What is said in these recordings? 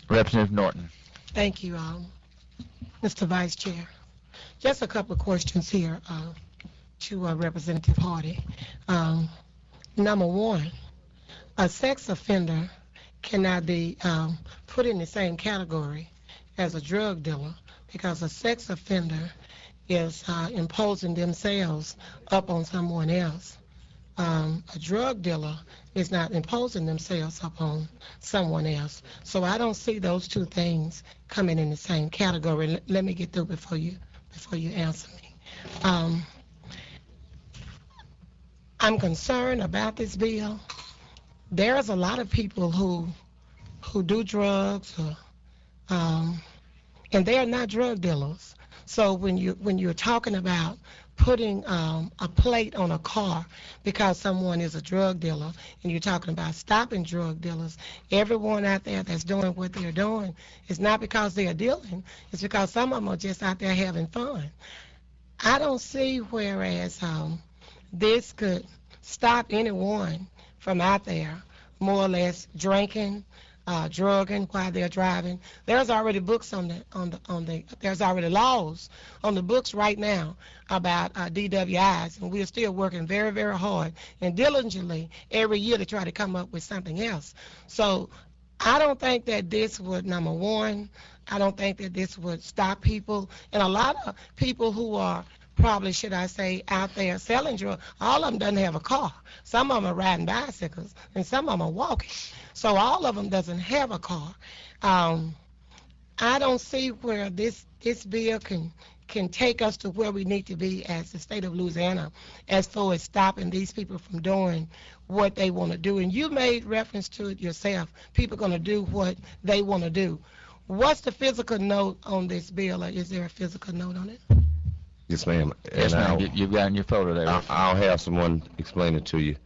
Representative Norton. Thank you, Mr. Vice Chair. Just a couple of questions here to Representative Hardy. Number one, a sex offender cannot be put in the same category as a drug dealer because a sex offender is imposing themselves up on someone else. A drug dealer is not imposing themselves upon someone else. So I don't see those two things coming in the same category. Let me get through before you answer me. I'm concerned about this bill. There's a lot of people who do drugs, and they are not drug dealers. So when you're talking about putting a plate on a car because someone is a drug dealer, and you're talking about stopping drug dealers, everyone out there that's doing what they're doing is not because they are dealing, it's because some of them are just out there having fun. I don't see whereas this could stop anyone from out there more or less drinking, drugging while they're driving. There's already books there's already laws on the books right now about DWIs, and we're still working very, very hard and diligently every year to try to come up with something else. So I don't think that this would, number one, I don't think that this would stop people, and a lot of people who are probably, should I say, out there selling drugs, all of them doesn't have a car. Some of them are riding bicycles, and some of them are walking. So all of them doesn't have a car. I don't see where this bill can take us to where we need to be as the state of Louisiana as far as stopping these people from doing what they want to do. And you made reference to it yourself. People are going to do what they want to do. What's the physical note on this bill? Or is there a physical note on it? Yes, ma'am. Yes, ma'am. You've got in your photo there. I'll have someone explain it to you.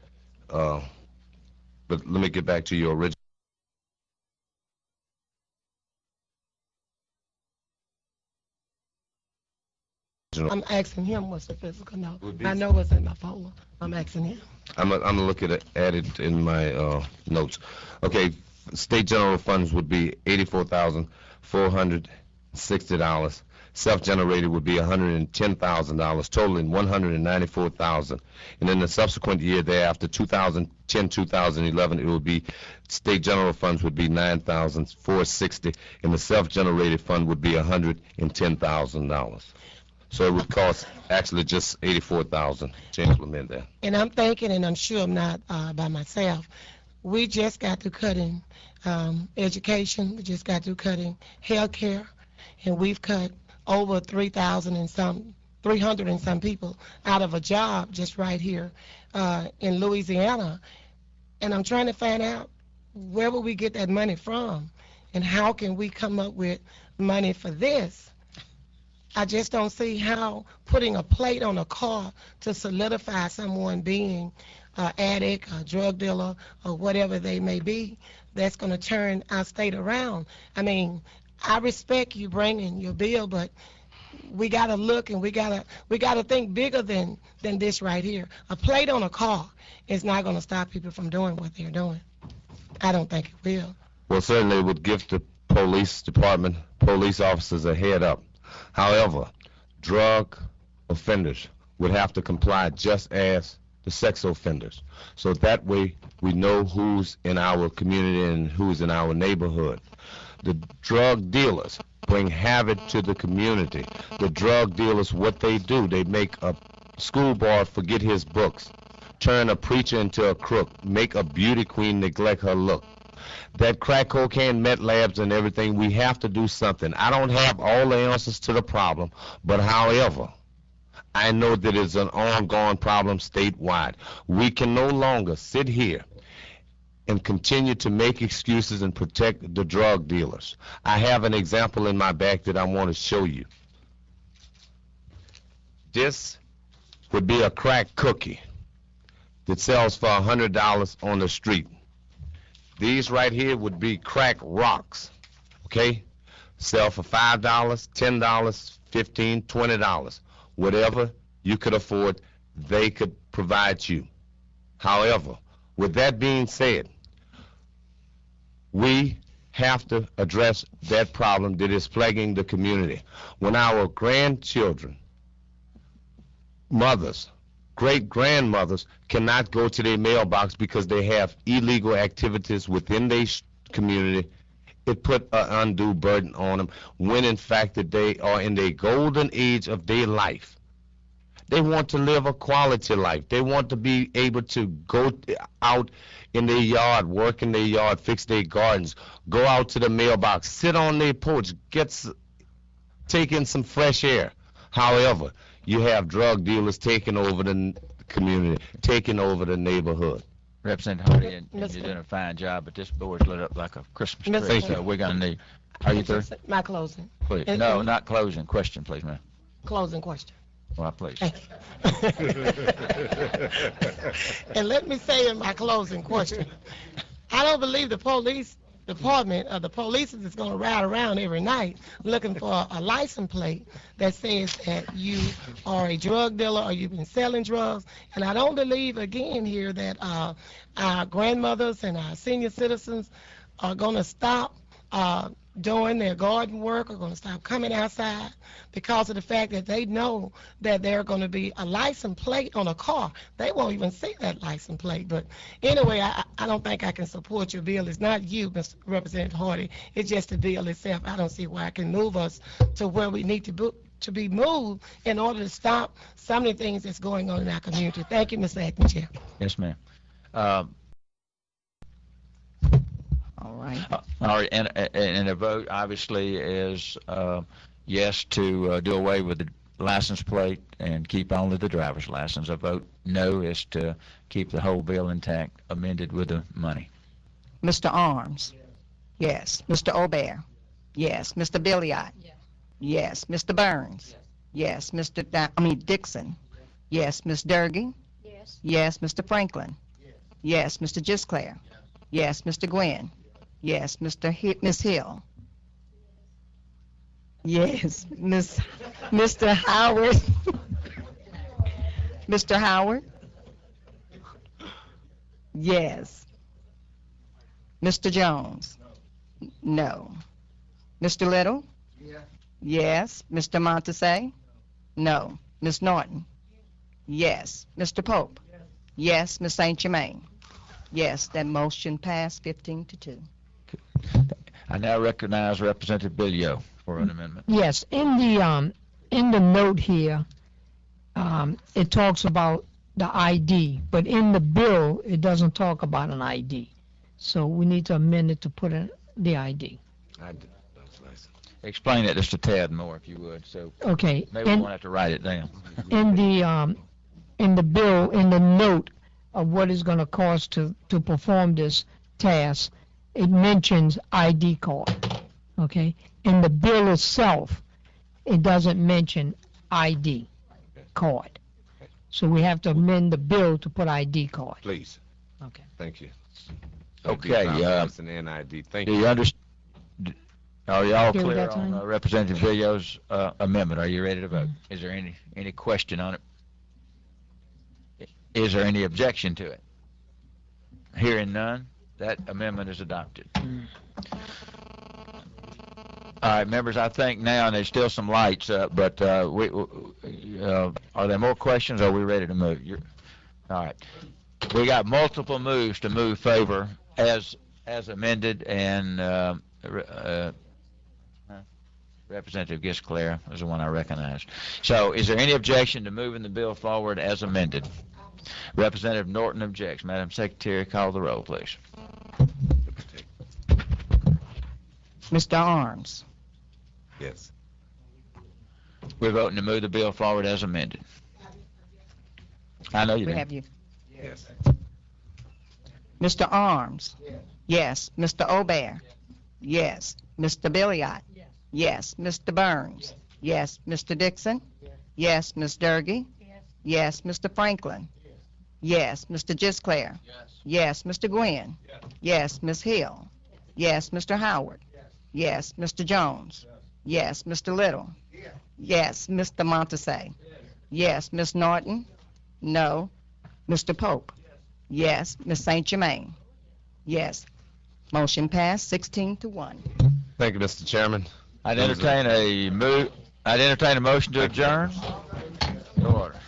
But let me get back to your original. I'm asking him what's the physical note. I know what's in my folder. I'm asking him. I'm gonna look at it in my notes. Okay, state general funds would be $84,460. Self-generated would be $110,000, totaling $194,000. And in the subsequent year thereafter, 2010, 2011, it would be state general funds would be $9,460, and the self-generated fund would be $110,000. So it would cost actually just $84,000 to implement that. And I'm thinking, and I'm sure I'm not by myself, we just got through cutting education, we just got through cutting health care, and we've cut over 300 and some people out of a job just right here in Louisiana. And I'm trying to find out where will we get that money from, and how can we come up with money for this? I just don't see how putting a plate on a car to solidify someone being an addict, a drug dealer, or whatever they may be, that's going to turn our state around. I mean, I respect you bringing your bill, but we got to look, and we got to think bigger than this right here. A plate on a car is not going to stop people from doing what they're doing. I don't think it will. Well, certainly it would give the police department, police officers a head up. However, drug offenders would have to comply just as the sex offenders. So that way we know who's in our community and who's in our neighborhood. The drug dealers bring havoc to the community. The drug dealers, what they do, they make a school board forget his books, turn a preacher into a crook, make a beauty queen neglect her look. That crack cocaine, meth labs, and everything, we have to do something. I don't have all the answers to the problem, but however, I know that it's an ongoing problem statewide. We can no longer sit here and continue to make excuses and protect the drug dealers. I have an example in my back that I want to show you. This would be a crack cookie that sells for $100 on the street. These right here would be crack rocks, okay? Sell for $5, $10, $15, $20. Whatever you could afford, they could provide you. However, with that being said, we have to address that problem that is plaguing the community. When our grandchildren, mothers, great-grandmothers cannot go to their mailbox because they have illegal activities within their community, it put an undue burden on them when in fact that they are in the golden age of their life. They want to live a quality life. They want to be able to go out in their yard, work in their yard, fix their gardens, go out to the mailbox, sit on their porch, take in some fresh air. However, you have drug dealers taking over the community, taking over the neighborhood. Representative Hardy, and you're doing a fine job, but this board's lit up like a Christmas tree, so we're going to need... Are you through? My closing. Please. No, not closing. Question, please, ma'am. Closing question. Well, please. And let me say in my closing question, I don't believe the police department or the police is going to ride around every night looking for a license plate that says that you are a drug dealer or you've been selling drugs. And I don't believe, again, here that our grandmothers and our senior citizens are going to stop doing their garden work, are going to stop coming outside because of the fact that they know that there's going to be a license plate on a car. They won't even see that license plate. But anyway, I don't think I can support your bill. It's not you, Mr. Representative Hardy. It's just the bill itself. I don't see why it can move us to where we need to be moved in order to stop some of the things that's going on in our community. Thank you, Mr. Acting Chair. Yes, ma'am. All right. All right, and the vote obviously is yes to do away with the license plate and keep only the driver's license. A vote no is to keep the whole bill intact, amended with the money. Mr. Arms? Yes. Mr. Aubert? Yes. Mr. Billiot? Yes. Mr. Burns? Yes. Mr. Dixon? Yes. Ms. Durgee? Yes. Mr. Franklin? Yes. Mr. Gisclair? Yes. Mr. Gwynn? Yes. Ms. Hill? Yes. Mr. Howard? Mr. Howard? Yes. Mr. Jones? No. Mr. Little? Yes. Mr. Montesay? No. Ms. Norton? Yes. Mr. Pope? Yes. Ms. St. Germain? Yes. That motion passed 15-2. I now recognize Representative Billio for an amendment. Yes, in the note here, it talks about the ID, but in the bill, it doesn't talk about an ID. So we need to amend it to put in the ID. Explain it just a tad more, if you would. So okay. Maybe we won't have to write it down. In the bill, in the note of what it's going to cost to perform this task, it mentions ID card. Okay. In the bill itself, it doesn't mention ID card. So we have to amend the bill to put ID card. Please. Okay. Thank you. Okay. An NID. Thank do you. You understand? Are you all Okay, we clear got on time? Representative Billio's amendment? Are you ready to vote? Is there any question on it? Is there any objection to it? Hearing none, that amendment is adopted. All right, members, I think now, and there's still some lights up, but are there more questions, or are we ready to move? All right. We got multiple moves to move favor as amended, and Representative Gisclair is the one I recognized. So is there any objection to moving the bill forward as amended? Representative Norton objects. Madam Secretary, call the roll, please. Mr. Arms? Yes. We're voting to move the bill forward as amended. I know you We do. have you. Yes. Mr. Arms? Yes. Mr. Aubert? Yes. Mr. Billiot? Yes. Mr. Burns? Yes. Mr. Dixon? Yes. Ms. Durgee? Yes. Mr. Franklin? Yes. Mr. Gisclair? Yes. Mr. Gwynn? Yes. Ms. Hill? Yes. Mr. Howard? Yes. Mr. Jones? Yes. Mr. Little? Yes. Mr. Montesay? Yes. Ms. Norton? No. Mr. Pope? Yes. Ms. St. Germain? Yes. Motion passed, 16-1. Thank you, Mr. Chairman. I'd entertain a motion to adjourn. Order.